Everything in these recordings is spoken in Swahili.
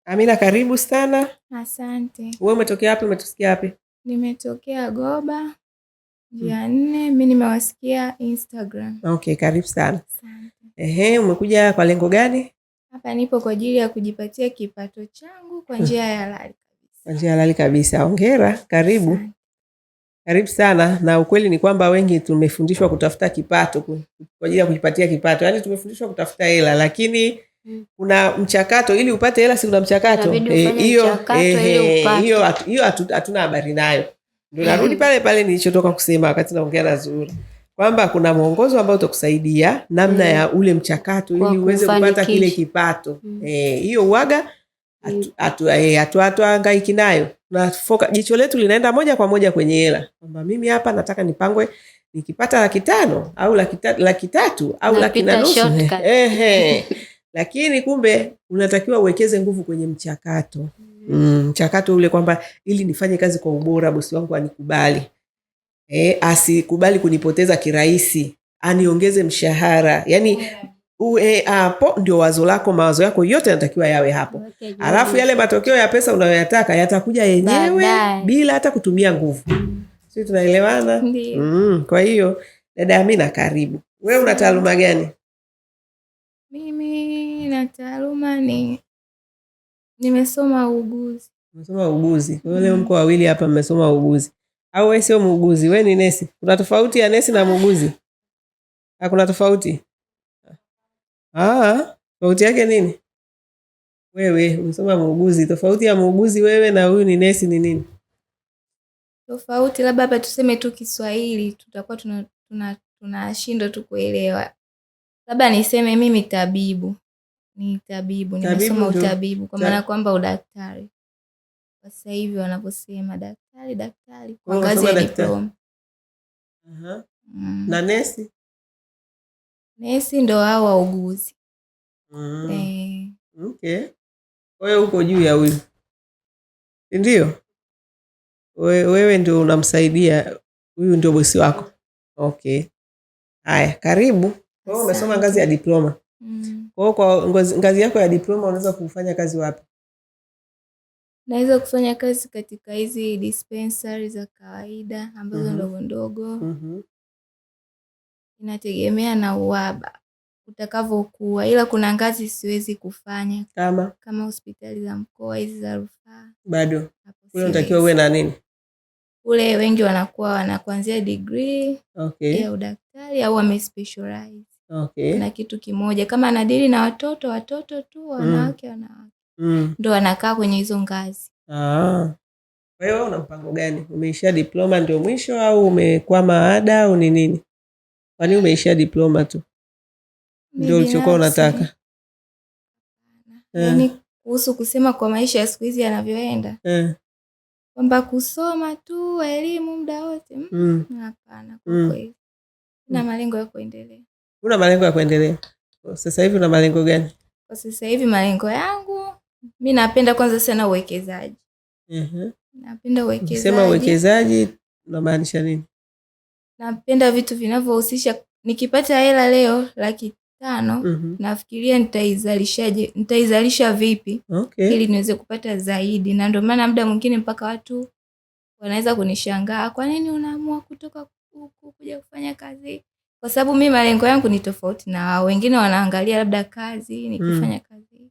Amina, karibu sana. Asante. Wewe umetokea wapi? Umetusikia wapi? Nimetokea Goba, Njia 4. Mimi nimewasikia Instagram. Okay, karibu sana. Asante. Umekuja kwa lengo gani? Hapa nipo kwa ajili ya kujipatia kipato changu kwa njia ya halali kabisa. Kwa njia halali kabisa. Hongera, karibu. Asante. Karibu sana. Na ukweli ni kwamba wengi tumefundishwa kutafuta kipato kwa ajili ya kujipatia kipato. Yaani tumefundishwa kutafuta hela, lakini kuna mchakato ili upate hela, si kuna mchakato. Hiyo hatuna habari nayo. Ndio narudi pale pale nilichotoka kusema wakati naongea na Zuri, kwamba kuna mwongozo ambao utakusaidia namna ya ule mchakato ili uweze kupata kile kipato. Hiyo uwaga hatuhangaiki nayo. Jicho letu linaenda moja kwa moja kwenye hela, kwamba mimi hapa nataka nipangwe nikipata 500,000 au 300,000 au 1,500,000. Lakini kumbe unatakiwa uwekeze nguvu kwenye mchakato. Mchakato ule, kwamba ili nifanye kazi kwa ubora, bosi wangu anikubali, asikubali kunipoteza kirahisi, aniongeze mshahara. Yani hapo ndio wazo lako, mawazo yako yote yanatakiwa yawe hapo. Alafu yale matokeo ya pesa unayoyataka yatakuja yenyewe bila hata kutumia nguvu. Sisi tunaelewana? Kwa hiyo dada Amina, karibu. Wewe una taaluma gani? Mimi na taaluma nimesoma uuguzi. Umesoma uuguzi. Kwa hiyo leo mko wawili hapa mmesoma uuguzi. Au wewe sio muuguzi, wewe ni nesi? Kuna tofauti ya nesi na muuguzi? Hakuna tofauti? Tofauti yake nini? Wewe umesoma muuguzi, tofauti ya muuguzi wewe na huyu ni nesi ni nini? Tofauti labda hapa tuseme tu Kiswahili tutakuwa tunashindwa tu kuelewa. Labda niseme mimi tabibu. Nimesoma utabibu kwa maana kwamba udaktari. Sasa hivi wanaposema daktari kwa ngazi ya diploma. Na nesi? Nesi ndo hao wauguzi. Okay. Wewe uko juu ya huyu. Ndio? Wewe ndio unamsaidia, huyu ndio bosi wako. Okay. Haya, karibu. Wewe umesoma ngazi ya diploma. Kwa ngazi yako ya diploma unaweza kufanya kazi wapi? Naweza kufanya kazi katika hizi dispensary za kawaida ambazo ndogo ndogo. Inategemea na uhaba utakavyokuwa, ila kuna ngazi siwezi kufanya kama hospitali za mkoa hizi za rufaa. Bado kule unatakiwa uwe na nini? Kule wengi wanakuwa kuanzia degree ya udaktari au wamespecialize. Na kitu kimoja kama anadili na watoto tu, wanawake ndo wanakaa kwenye hizo ngazi. Kwa hiyo una mpango gani? Umeishia diploma ndio mwisho au umekwama ada au ni nini? Kwani umeishia diploma tu ndio ulichokuwa unataka? Yaani kuhusu kusema kwa maisha ya siku hizi yanavyoenda, kwamba kusoma tu elimu muda wote, hapana. Kwa kweli na malengo ya kuendelea. Una malengo ya kuendelea? Sasa hivi una malengo gani? Kwa sasa hivi malengo yangu, mimi napenda kwanza sana uwekezaji. Napenda uwekezaji. Ukisema uwekezaji unamaanisha nini? Napenda vitu vinavyohusisha, nikipata hela leo 500,000, nafikiria nitaizalisha vipi ili niweze kupata zaidi. Na ndio maana muda mwingine mpaka watu wanaweza kunishangaa, kwa nini unaamua kutoka huku kuja kufanya kazi? Kwa sababu mimi malengo yangu ni tofauti na wao. Wengine wanaangalia labda kazi, nikifanya kazi.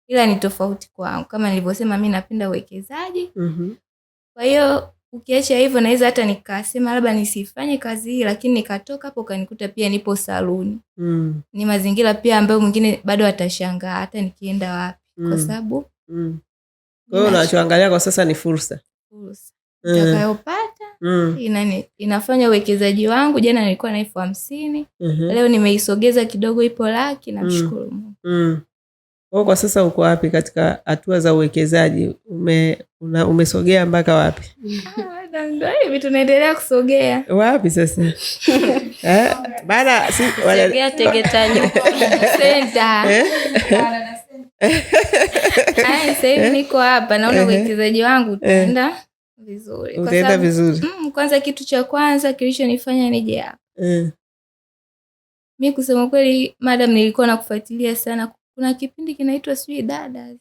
Ila ni tofauti kwangu. Kama nilivyosema, mimi napenda uwekezaji. Kwa hiyo ukiacha hivyo, naweza hata nikasema labda nisifanye kazi hii, lakini nikatoka hapo kanikuta pia nipo saluni. Ni mazingira pia ambayo mwingine bado atashangaa hata nikienda wapi, kwa sababu kwa hiyo unachoangalia kwa sasa ni fursa. Nitakayopata inafanya uwekezaji wangu. Jana nilikuwa na 50,000, leo nimeisogeza kidogo, ipo 100,000, namshukuru Mungu. Kwa sasa uko wapi katika hatua za uwekezaji? Umesogea mpaka wapi? Ndio hivi tunaendelea kusogea. Wapi sasa? Bana sogea Tegeta Center. Sasa hivi niko hapa, naona uwekezaji wangu utaenda vizuri. Utaenda vizuri. Kwanza kitu cha kwanza kilichonifanya nije hapa, mimi kusema kweli, madam, nilikuwa nakufuatilia sana. Kuna kipindi kinaitwa Sweet Dada,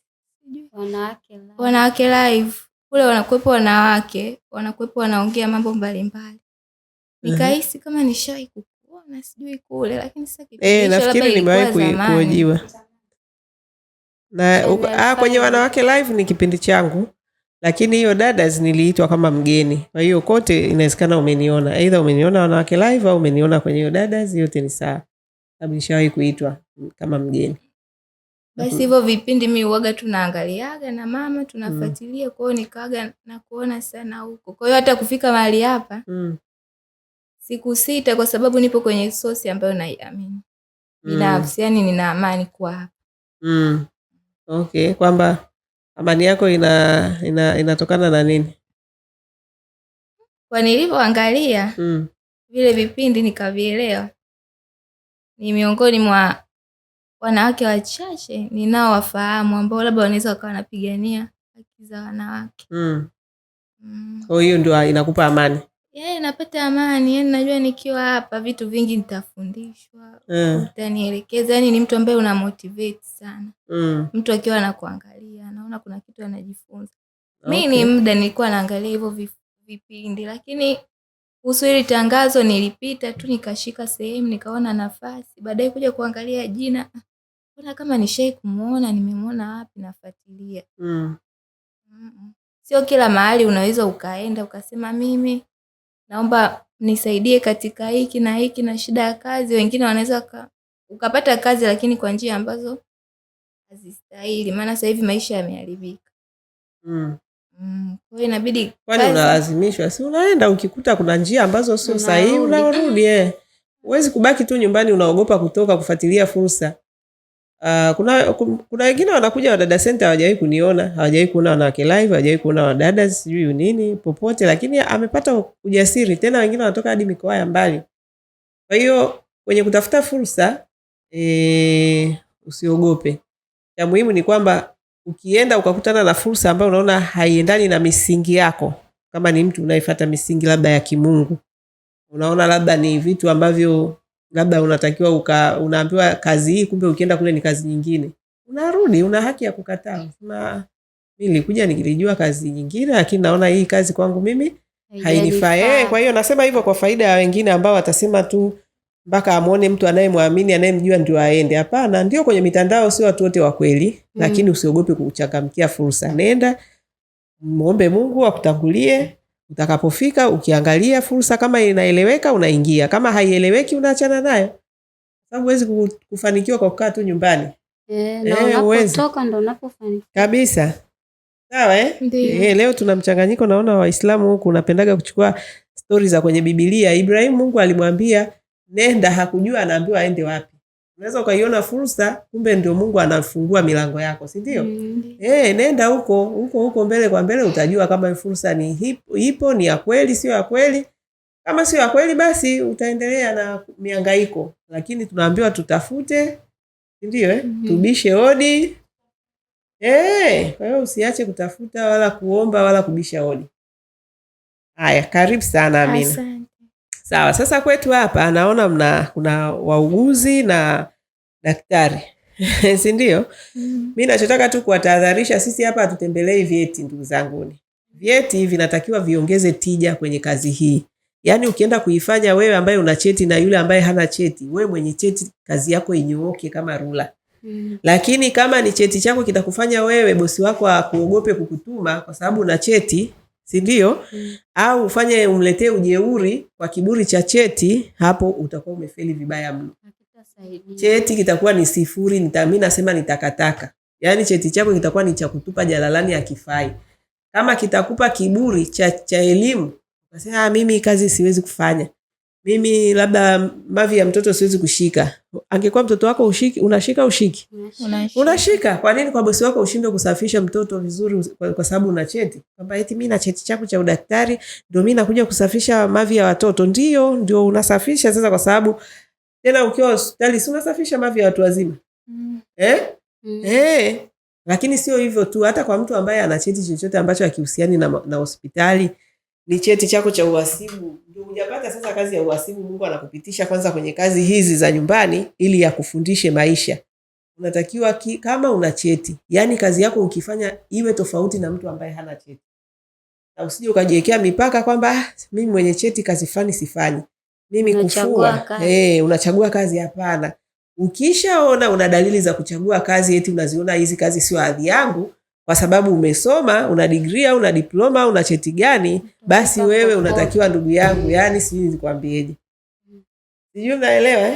Wanawake live. Kule wanakuwepo wanawake, wanakuwepo wanaongea mambo mbalimbali. Nikahisi kama nishawahi kuona sijui kule, lakini sasa nafikiri nimewahi kuhojiwa. Na kwenye wanawake live ni kipindi changu, lakini hiyo Dadas niliitwa kama mgeni. Kwa hiyo kote inawezekana umeniona. Aidha umeniona wanawake live au umeniona kwenye hiyo Dadas, yote ni sawa. Sababu nishawahi kuitwa kama mgeni. Basi hivyo vipindi mimi huaga tunaangaliaga na mama tunafuatilia, kwa hiyo nikaga na kuona sana huko. Kwa hiyo hata kufika mahali hapa sikusita, kwa sababu nipo kwenye sosi ambayo naiamini. Binafsi yani nina amani kwa hapa. Okay, kwamba amani yako inatokana na nini? Kwa nilivyoangalia vile vipindi nikavielewa, ni miongoni mwa wanawake wachache ninao wafahamu ambao labda wanaweza wakawa wanapigania haki za wanawake. Kwa hiyo ndio inakupa amani? Napata amani. Yani najua nikiwa hapa vitu vingi nitafundishwa, utanielekeza. Yani ni mtu ambaye una motivate sana. Mtu akiwa anakuangalia anaona kuna kitu anajifunza. Mimi ni muda nilikuwa naangalia hivyo vipindi, lakini kuhusu hili tangazo nilipita tu nikashika sehemu nikaona nafasi, baadaye kuja kuangalia jina, mbona kama nishai kumuona, nimemuona wapi, nafuatilia. Sio kila mahali unaweza ukaenda ukasema mimi naomba nisaidie katika hiki na hiki na shida ya kazi. Wengine wanaweza ukapata kazi lakini kwa njia ambazo hazistahili, maana sasa hivi maisha yameharibika. Kwa hiyo inabidi, kwani unalazimishwa? Si unaenda ukikuta kuna njia ambazo sio sahihi unarudi. Huwezi kubaki tu nyumbani unaogopa kutoka kufuatilia fursa. Kuna wengine wanakuja Wadada Center hawajawahi kuniona, hawajawahi kuona wanawake live, hawajawahi kuona wadada sijui nini popote, lakini amepata ujasiri. Tena wengine wanatoka hadi mikoa ya mbali. Kwa hiyo kwenye kutafuta fursa usiogope. Ya muhimu ni kwamba ukienda ukakutana na fursa ambayo unaona haiendani na misingi yako, kama ni mtu unaifuata misingi labda ya kimungu, unaona labda ni vitu ambavyo labda unatakiwa unaambiwa kazi hii, kumbe ukienda kule ni kazi nyingine, unarudi, una haki ya kukataa. Mimi nilikuja nikilijua kazi nyingine, lakini naona hii kazi kwangu mimi hainifai. Kwa hiyo nasema hivyo kwa faida ya wengine ambao watasema tu mpaka amuone mtu anayemwamini anayemjua ndio aende. Hapana, ndio kwenye mitandao sio watu wote wa kweli, lakini usiogope kuchangamkia fursa. Nenda, muombe Mungu akutangulie. Utakapofika ukiangalia fursa kama inaeleweka unaingia, kama haieleweki unaachana nayo. Sababu huwezi kufanikiwa kwa kukaa tu nyumbani. Na unapotoka ndo unapofanikiwa. Kabisa. Sawa leo tuna mchanganyiko, naona Waislamu huku unapendaga kuchukua stori za kwenye Biblia. Ibrahim Mungu alimwambia nenda, hakujua anaambiwa aende wapi. Unaweza ukaiona fursa, kumbe ndio Mungu anafungua milango yako, si ndio? Nenda huko mbele kwa mbele utajua kama fursa ni ipo, ni ya kweli, sio ya kweli. Kama sio ya kweli basi utaendelea na mihangaiko, lakini tunaambiwa tutafute, ndio tubishe hodi. Kwa hiyo usiache kutafuta wala kuomba wala kubisha hodi. Haya, karibu sana Amina. Asante. Sawa, sasa kwetu hapa naona kuna wauguzi na daktari. Si ndio? Mimi nachotaka tu kuwatahadharisha, sisi hapa hatutembelei vyeti ndugu zangu. Vyeti vinatakiwa viongeze tija kwenye kazi hii. Yaani ukienda kuifanya wewe ambaye una cheti na yule ambaye hana cheti, wewe mwenye cheti kazi yako inyooke kama rula. Lakini kama ni cheti chako kitakufanya wewe bosi wako akuogope kukutuma kwa sababu una cheti, si ndio? Au ufanye umletee ujeuri kwa kiburi cha cheti, hapo utakuwa umefeli vibaya mno. Cheti kitakuwa ni sifuri, mimi nasema ni takataka. Yaani cheti chako kitakuwa ni cha kutupa jalalani, hakifai. Kama kitakupa kiburi cha elimu, unasema mimi kazi siwezi kufanya. Mimi labda mavi ya mtoto siwezi kushika. Angekuwa mtoto wako unashika ushiki? Unashika. Kwa nini kwa bosi wako ushindwe kusafisha mtoto vizuri kwa sababu una cheti? Kwamba eti mimi na cheti changu cha udaktari ndio mimi nakuja kusafisha mavi ya watoto. Ndio unasafisha sasa, kwa sababu tena ukiwa hospitali si unasafisha mavi ya watu wazima. Lakini sio hivyo tu, hata kwa mtu ambaye ana cheti chochote ambacho hakihusiani na hospitali, ni cheti chako cha uhasibu, ndio hujapata sasa kazi ya uhasibu, Mungu anakupitisha kwanza kwenye kazi hizi za nyumbani ili yakufundishe maisha. unatakiwa kama una cheti, yani kazi yako ukifanya iwe tofauti na mtu ambaye hana cheti. Na usije ukajiwekea mipaka kwamba mimi mwenye cheti kazi fulani sifanyi. Mimi kufua, unachagua kazi, hapana. Ukishaona una dalili za kuchagua kazi, eti unaziona hizi kazi sio hadhi yangu kwa sababu umesoma, una degree au una diploma, una cheti gani, basi wewe unatakiwa, ndugu yangu, yani sijui nikwambieje. Sijui unaelewa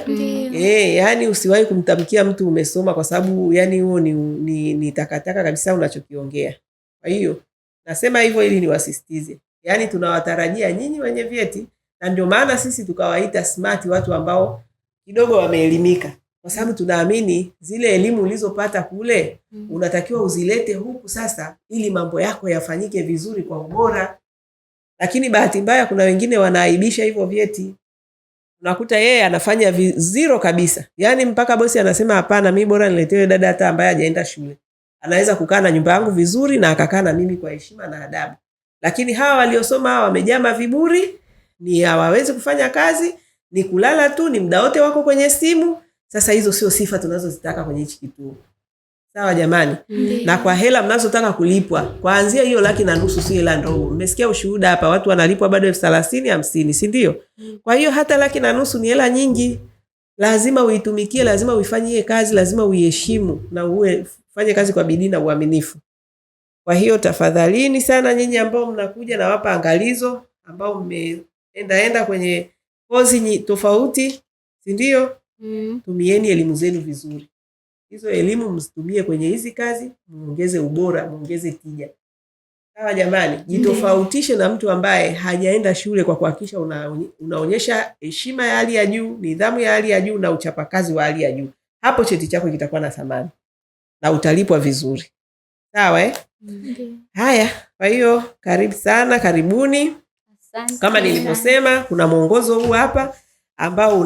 yani usiwahi kumtamkia mtu umesoma, kwa sababu yani huo ni takataka kabisa unachokiongea. Kwa hiyo nasema hivyo ili niwasisitize. Yani tunawatarajia nyinyi wenye vyeti, na ndio maana sisi tukawaita smart, watu ambao kidogo wameelimika. Kwa sababu tunaamini zile elimu ulizopata kule unatakiwa uzilete huku sasa ili mambo yako yafanyike vizuri kwa ubora. Lakini bahati mbaya kuna wengine wanaaibisha hivyo vyeti. Unakuta yeye anafanya zero kabisa. Yani mpaka bosi anasema hapana, mimi bora niletewe dada hata ambaye hajaenda shule. Anaweza kukaa na nyumba yangu vizuri na akakaa na mimi kwa heshima na adabu. Lakini hawa waliosoma hawa wamejama viburi, ni hawawezi kufanya kazi, ni kulala tu, ni muda wote wako kwenye simu. Sasa hizo sio sifa tunazozitaka kwenye hichi kituo. Sawa jamani? Na kwa hela mnazotaka kulipwa, kuanzia hiyo 1,500,000 si hela ndogo. Mmesikia ushuhuda hapa, watu wanalipwa bado 30,000, 50, si ndio? Kwa hiyo hata 1,500,000 ni hela nyingi. Lazima uitumikie, lazima uifanyie kazi, lazima uiheshimu na ufanye kazi kwa bidii na uaminifu. Kwa hiyo tafadhalini sana nyinyi ambao mnakuja, na wapa angalizo, ambao mmeenda kwenye kozi tofauti, si ndio? Tumieni elimu zenu vizuri. Hizo elimu msitumie kwenye hizi kazi, muongeze ubora, muongeze tija. Sawa jamani? Jitofautishe na mtu ambaye hajaenda shule kwa kuhakikisha unaonyesha heshima ya hali ya juu, nidhamu ya hali ya juu na uchapakazi wa hali ya juu. Hapo cheti chako kitakuwa na thamani na utalipwa vizuri. Sawa Haya, kwa hiyo karibu sana, karibuni. Asante. Kama nilivyosema, kuna mwongozo huu hapa ambao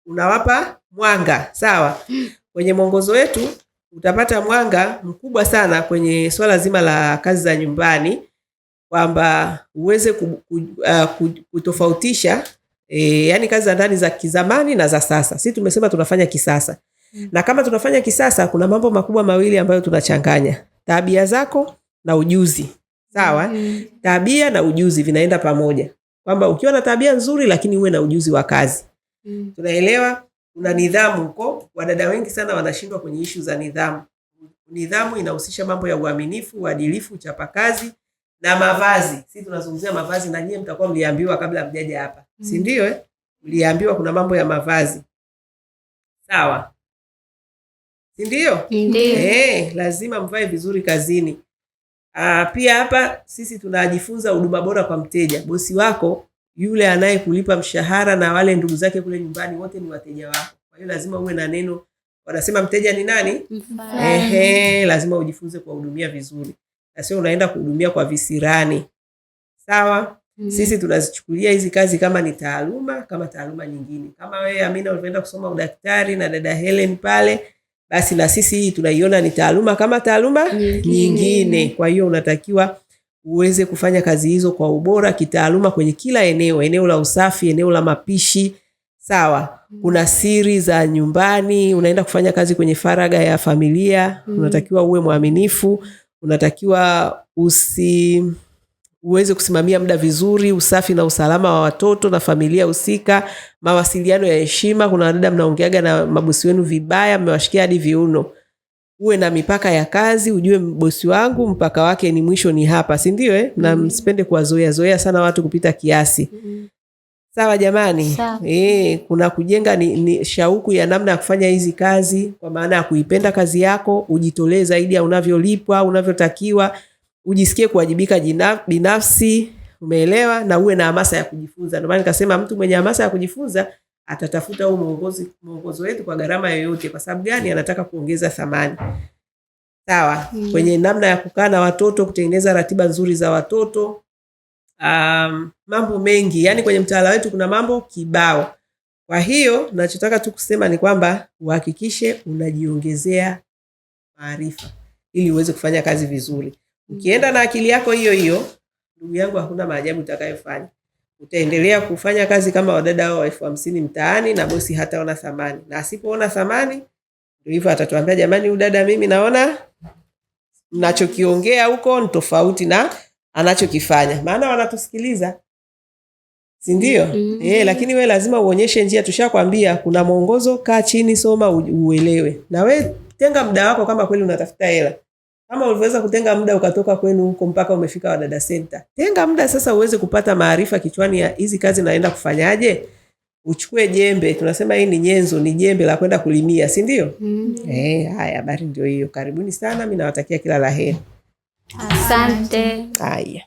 unawapa mwanga. Sawa? Kwenye mwongozo wetu utapata mwanga mkubwa sana kwenye swala zima la kazi za nyumbani, kwamba uweze kutofautisha yani kazi za ndani za kizamani na za sasa. Sisi tumesema tunafanya kisasa. Na kama tunafanya kisasa, kuna mambo makubwa mawili ambayo tunachanganya: tabia zako na ujuzi. Sawa? Tabia na ujuzi vinaenda pamoja, kwamba ukiwa na tabia nzuri lakini uwe na ujuzi wa kazi. Tunaelewa kuna nidhamu huko. Wadada wengi sana wanashindwa kwenye issue za nidhamu. Nidhamu inahusisha mambo ya uaminifu, uadilifu, uchapakazi na mavazi. Sisi tunazungumzia mavazi, na nyinyi mtakuwa mliambiwa kabla mjaja hapa. Si ndio Mliambiwa kuna mambo ya mavazi. Sawa? Si ndio? Lazima mvae vizuri kazini. Pia hapa sisi tunajifunza huduma bora kwa mteja. Bosi wako yule anayekulipa mshahara na wale ndugu zake kule nyumbani, wote ni wateja wako. Kwa hiyo lazima uwe na neno, wanasema mteja ni nani? Lazima ujifunze kuwahudumia vizuri. Na sio unaenda kuhudumia kwa visirani. Sawa? Sisi tunazichukulia hizi kazi kama ni taaluma, kama taaluma nyingine. Kama wewe Amina ulienda kusoma udaktari na dada Helen pale, basi na sisi hii tunaiona ni taaluma kama taaluma nyingine. Kwa hiyo unatakiwa uweze kufanya kazi hizo kwa ubora kitaaluma kwenye kila eneo la usafi, eneo la mapishi. Sawa? Kuna siri za nyumbani, unaenda kufanya kazi kwenye faraga ya familia, unatakiwa uwe mwaminifu, unatakiwa uweze kusimamia muda vizuri, usafi na usalama wa watoto na familia husika, mawasiliano ya heshima. Kuna wadada mnaongeaga na mabosi wenu vibaya, mmewashikia hadi viuno. Uwe na mipaka ya kazi, ujue bosi wangu mpaka wake ni mwisho ni hapa, si ndio Na msipende kuwazoea sana watu kupita kiasi. Sawa jamani? Kuna kujenga ni shauku ya namna ya kufanya hizi kazi, kwa maana ya kuipenda kazi yako, ujitolee zaidi ya unavyolipwa, unavyotakiwa, ujisikie kuwajibika binafsi, umeelewa, na uwe na hamasa ya kujifunza. Ndio maana nikasema mtu mwenye hamasa ya kujifunza atatafuta huu mwongozo wetu kwa gharama yoyote. Kwa sababu gani? Anataka kuongeza thamani. Sawa? Kwenye namna ya kukaa na watoto, kutengeneza ratiba nzuri za watoto, mambo mengi. Yani kwenye mtaala wetu kuna mambo kibao. Kwa hiyo nachotaka tu kusema ni kwamba uhakikishe unajiongezea maarifa ili uweze kufanya kazi vizuri. Ukienda na akili yako hiyo, ndugu yangu, hakuna maajabu utakayofanya. utaendelea kufanya kazi kama wadada hao 50,000 mtaani na bosi hataona thamani. Na asipoona thamani, ndio hivyo atatuambia, jamani, udada mimi naona mnachokiongea huko ni tofauti na anachokifanya. Maana wanatusikiliza. Si ndio? Lakini we lazima uonyeshe njia. Tushakwambia kuna mwongozo, kaa chini, soma, uelewe. Na we tenga muda wako kama kweli unatafuta hela. Kama ulivyoweza kutenga muda ukatoka kwenu huko mpaka umefika Wadada Center. Tenga muda sasa uweze kupata maarifa kichwani ya hizi kazi naenda kufanyaje? Uchukue jembe. Tunasema hii ni nyenzo, ni jembe la kwenda kulimia, si ndio? Haya, habari ndio hiyo. Karibuni sana, mimi nawatakia kila la heri. Asante. Haya.